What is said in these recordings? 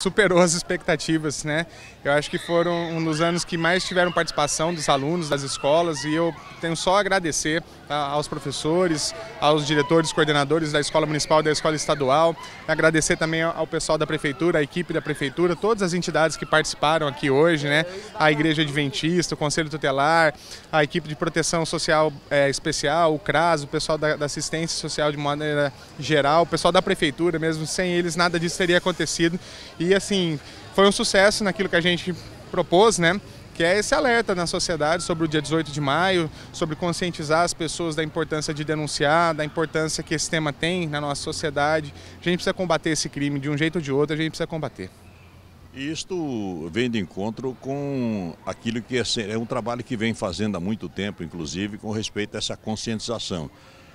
Superou as expectativas, né? Eu acho que foram um dos anos que mais tiveram participação dos alunos, das escolas, e eu tenho só a agradecer aos professores, aos diretores, coordenadores da Escola Municipal e da Escola Estadual, agradecer também ao pessoal da Prefeitura, à equipe da Prefeitura, todas as entidades que participaram aqui hoje, né? A Igreja Adventista, o Conselho Tutelar, a equipe de Proteção Social Especial, o CRAS, o pessoal da Assistência Social de maneira geral, o pessoal da Prefeitura mesmo, sem eles nada disso teria acontecido. E assim, foi um sucesso naquilo que a gente propôs, né? Que é esse alerta na sociedade sobre o dia 18 de maio, sobre conscientizar as pessoas da importância de denunciar, da importância que esse tema tem na nossa sociedade. A gente precisa combater esse crime de um jeito ou de outro, a gente precisa combater. E isto vem de encontro com aquilo que é um trabalho que vem fazendo há muito tempo, inclusive, com respeito a essa conscientização.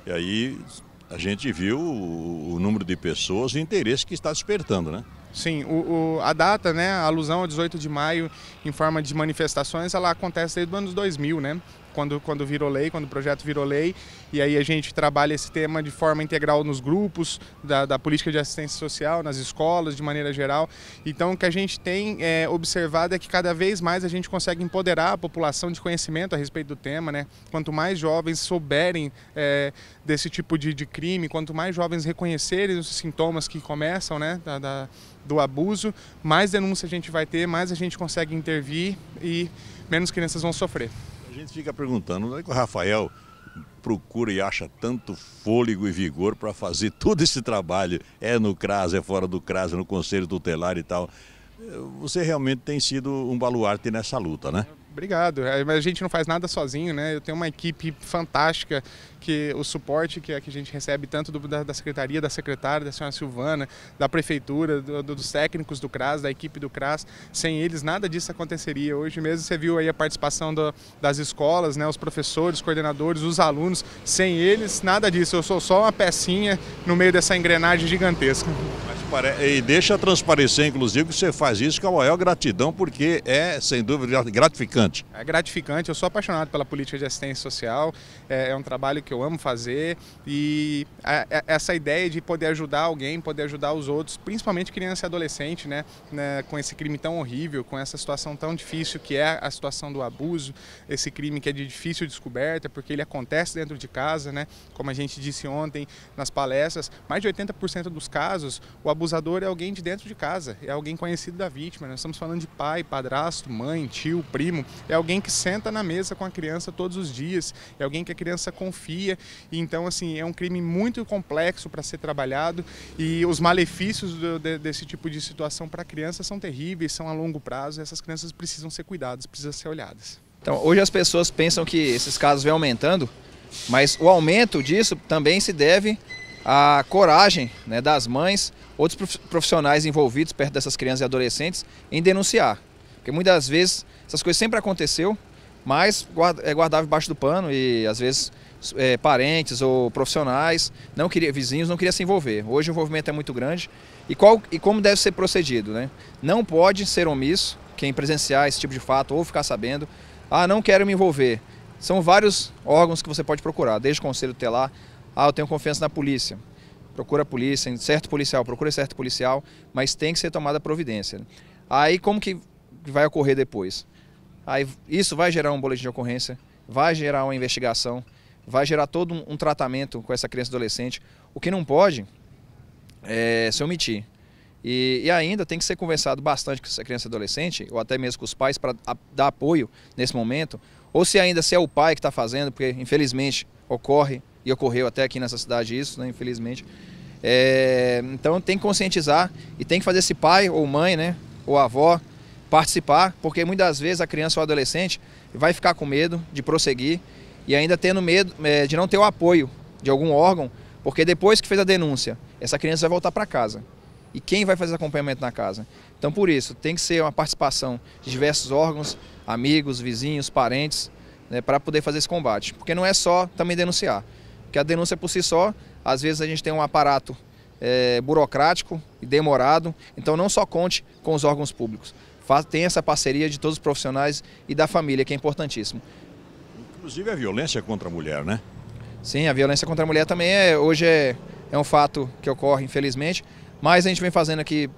E aí a gente viu o número de pessoas e o interesse que está despertando, né? Sim, a data, né, a alusão ao 18 de maio em forma de manifestações, ela acontece desde os anos 2000, né? Quando virou lei, quando o projeto virou lei, e aí a gente trabalha esse tema de forma integral nos grupos da política de assistência social, nas escolas, de maneira geral. Então o que a gente tem observado é que cada vez mais a gente consegue empoderar a população de conhecimento a respeito do tema, né? Quanto mais jovens souberem desse tipo de crime, quanto mais jovens reconhecerem os sintomas que começam, né, do abuso, mais denúncia a gente vai ter, mais a gente consegue intervir e menos crianças vão sofrer. A gente fica perguntando, onde é que o Rafael procura e acha tanto fôlego e vigor para fazer todo esse trabalho? É no CRAS, é fora do CRAS, é no Conselho Tutelar e tal. Você realmente tem sido um baluarte nessa luta, né? Obrigado, mas a gente não faz nada sozinho, né? Eu tenho uma equipe fantástica, que o suporte que a gente recebe tanto da secretaria, da secretária, da senhora Silvana, da prefeitura, dos técnicos do CRAS, da equipe do CRAS. Sem eles nada disso aconteceria. Hoje mesmo você viu aí a participação das escolas, né? Os professores, coordenadores, os alunos. Sem eles nada disso. Eu sou só uma pecinha no meio dessa engrenagem gigantesca. E deixa transparecer, inclusive, que você faz isso com a maior gratidão, porque é, sem dúvida, gratificante. É gratificante, eu sou apaixonado pela política de assistência social, é um trabalho que eu amo fazer e essa ideia de poder ajudar alguém, poder ajudar os outros, principalmente criança e adolescente, né, com esse crime tão horrível, com essa situação tão difícil que é a situação do abuso, esse crime que é de difícil descoberta, porque ele acontece dentro de casa, né, como a gente disse ontem nas palestras, mais de 80% dos casos, o abusador é alguém de dentro de casa, é alguém conhecido da vítima. Nós estamos falando de pai, padrasto, mãe, tio, primo. É alguém que senta na mesa com a criança todos os dias, é alguém que a criança confia. E então, assim, é um crime muito complexo para ser trabalhado e os malefícios desse tipo de situação para a criança são terríveis, são a longo prazo. E essas crianças precisam ser cuidadas, precisam ser olhadas. Então, hoje as pessoas pensam que esses casos vêm aumentando, mas o aumento disso também se deve à coragem, né, das mães, outros profissionais envolvidos perto dessas crianças e adolescentes em denunciar. Porque muitas vezes essas coisas sempre aconteceu, mas guardava embaixo do pano e às vezes parentes ou profissionais, vizinhos não queriam se envolver. Hoje o envolvimento é muito grande e como deve ser procedido, né? Não pode ser omisso quem presenciar esse tipo de fato ou ficar sabendo, não quero me envolver. São vários órgãos que você pode procurar, desde o Conselho Tutelar, eu tenho confiança na polícia. Procura a polícia, procura certo policial, mas tem que ser tomada providência. Aí como que vai ocorrer depois? Aí isso vai gerar um boletim de ocorrência, vai gerar uma investigação, vai gerar todo um tratamento com essa criança e adolescente. O que não pode é se omitir. E ainda tem que ser conversado bastante com essa criança e adolescente, ou até mesmo com os pais, para dar apoio nesse momento. Ou se é o pai que está fazendo, porque infelizmente ocorre, e ocorreu até aqui nessa cidade isso, né, infelizmente. Então tem que conscientizar e tem que fazer esse pai ou mãe, né, ou avó, participar, porque muitas vezes a criança ou adolescente vai ficar com medo de prosseguir e ainda tendo medo de não ter o apoio de algum órgão, porque depois que fez a denúncia, essa criança vai voltar para casa. E quem vai fazer acompanhamento na casa? Então por isso, tem que ser uma participação de diversos órgãos, amigos, vizinhos, parentes, né, para poder fazer esse combate. Porque não é só também denunciar. Porque a denúncia por si só, às vezes a gente tem um aparato burocrático e demorado, então não só conte com os órgãos públicos. Tem essa parceria de todos os profissionais e da família, que é importantíssimo. Inclusive a violência contra a mulher, né? Sim, a violência contra a mulher também hoje é um fato que ocorre, infelizmente, mas a gente vem fazendo aqui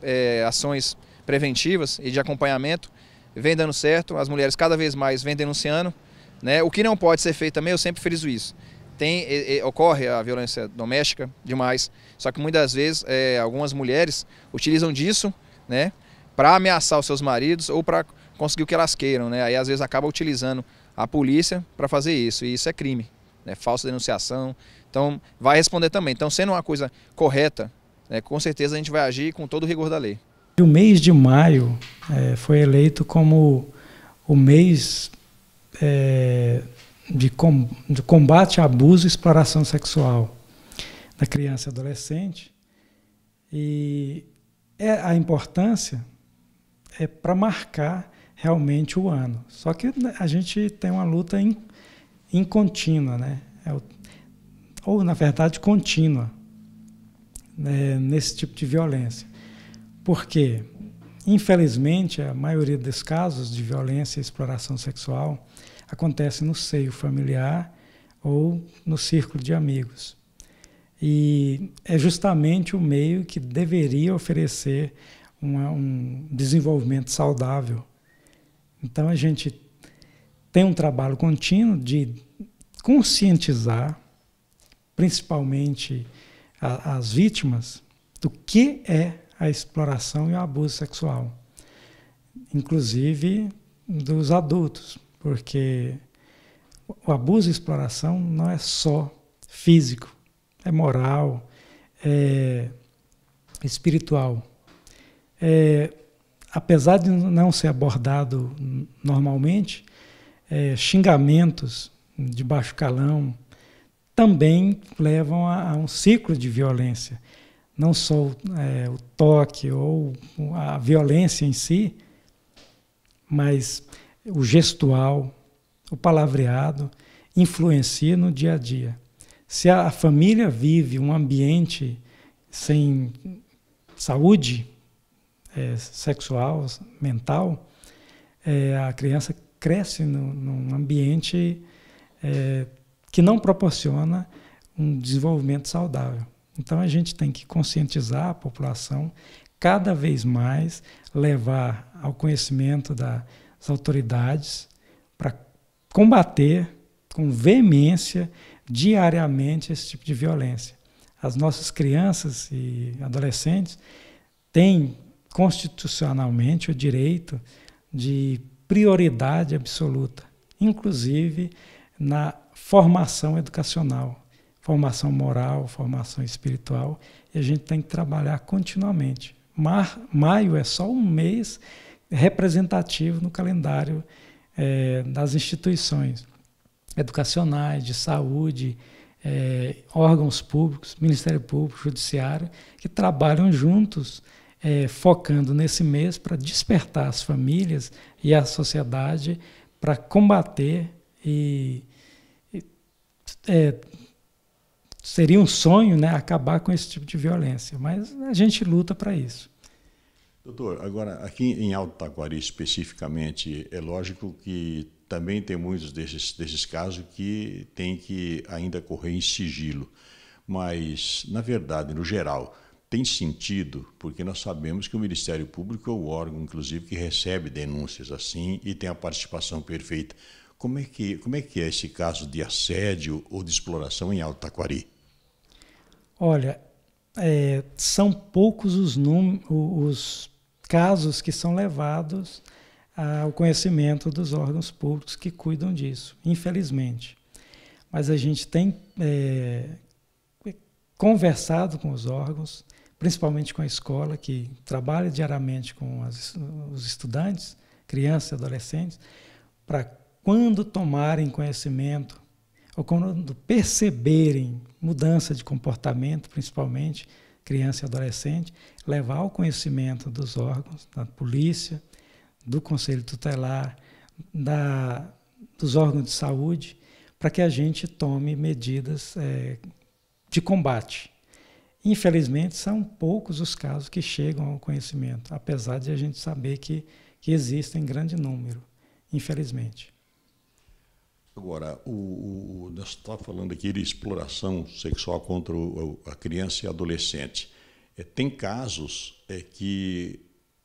ações preventivas e de acompanhamento vem dando certo, as mulheres cada vez mais vêm denunciando, né? O que não pode ser feito também, eu sempre friso isso, ocorre a violência doméstica demais, só que muitas vezes algumas mulheres utilizam disso, né, para ameaçar os seus maridos ou para conseguir o que elas queiram, né? Aí às vezes acaba utilizando a polícia para fazer isso, e isso é crime, né? Falsa denunciação, então vai responder também. Então, sendo uma coisa correta, né, com certeza a gente vai agir com todo o rigor da lei. O mês de maio foi eleito como o mês de combate a abuso e exploração sexual da criança e adolescente, e a importância é para marcar realmente o ano. Só que a gente tem uma luta em contínua, né? Ou, na verdade, contínua, né, nesse tipo de violência. Porque, infelizmente, a maioria dos casos de violência e exploração sexual acontece no seio familiar ou no círculo de amigos. E é justamente o meio que deveria oferecer um desenvolvimento saudável. Então, a gente tem um trabalho contínuo de conscientizar, principalmente as vítimas, do que é a exploração e o abuso sexual, inclusive dos adultos, porque o abuso e exploração não é só físico, é moral, é espiritual. Apesar de não ser abordado normalmente, xingamentos de baixo calão também levam a um ciclo de violência. Não só o toque ou a violência em si, mas o gestual, o palavreado, influencia no dia a dia. Se a família vive um ambiente sem saúde sexual, mental, a criança cresce num ambiente que não proporciona um desenvolvimento saudável. Então, a gente tem que conscientizar a população, cada vez mais levar ao conhecimento das autoridades para combater com veemência, diariamente, esse tipo de violência. As nossas crianças e adolescentes têm constitucionalmente o direito de prioridade absoluta, inclusive na formação educacional, formação moral, formação espiritual, e a gente tem que trabalhar continuamente. Maio é só um mês representativo no calendário das instituições educacionais, de saúde, órgãos públicos, Ministério Público, Judiciário, que trabalham juntos, focando nesse mês para despertar as famílias e a sociedade para combater seria um sonho, né, acabar com esse tipo de violência, mas a gente luta para isso. Doutor, agora aqui em Alto Taquari especificamente, é lógico que também tem muitos desses casos que tem que ainda correr em sigilo, mas na verdade, no geral, tem sentido, porque nós sabemos que o Ministério Público é o órgão, inclusive, que recebe denúncias assim e tem a participação perfeita. Como é que é esse caso de assédio ou de exploração em Alto Taquari? Olha, são poucos os casos que são levados ao conhecimento dos órgãos públicos que cuidam disso, infelizmente. Mas a gente tem conversado com os órgãos, principalmente com a escola, que trabalha diariamente com os estudantes, crianças e adolescentes, para quando tomarem conhecimento ou quando perceberem mudança de comportamento, principalmente criança e adolescente, levar ao conhecimento dos órgãos, da polícia, do Conselho Tutelar, dos órgãos de saúde, para que a gente tome medidas de combate. Infelizmente, são poucos os casos que chegam ao conhecimento, apesar de a gente saber que existem em grande número, infelizmente. Agora, nós estamos falando aqui de exploração sexual contra a criança e adolescente. Tem casos que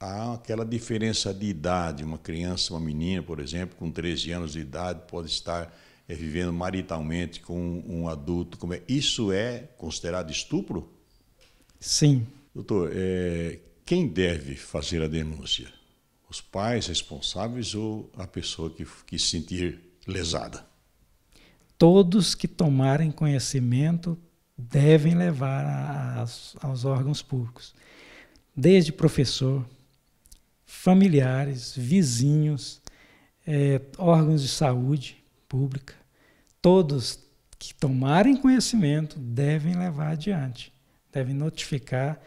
há aquela diferença de idade. Uma criança, uma menina, por exemplo, com 13 anos de idade, pode estar vivendo maritalmente com um adulto. Isso é considerado estupro? Sim. Doutor, quem deve fazer a denúncia? Os pais responsáveis ou a pessoa que se sentir lesada? Todos que tomarem conhecimento devem levar aos órgãos públicos. Desde professor, familiares, vizinhos, órgãos de saúde pública, todos que tomarem conhecimento devem levar adiante, devem notificar,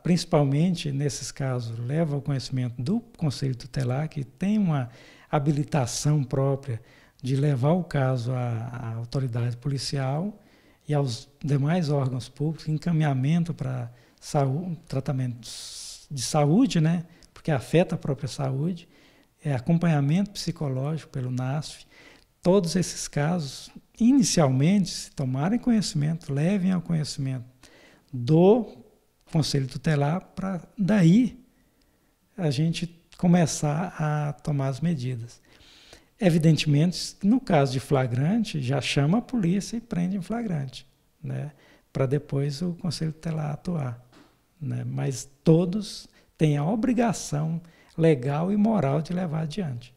principalmente nesses casos, leva ao conhecimento do Conselho Tutelar, que tem uma habilitação própria de levar o caso à autoridade policial e aos demais órgãos públicos, encaminhamento para tratamentos de saúde, né? Porque afeta a própria saúde, acompanhamento psicológico pelo NASF. Todos esses casos, inicialmente, se tomarem conhecimento, levem ao conhecimento do Conselho Tutelar, para daí a gente começar a tomar as medidas. Evidentemente, no caso de flagrante, já chama a polícia e prende em flagrante, né? Para depois o Conselho Tutelar atuar, né? Mas todos têm a obrigação legal e moral de levar adiante.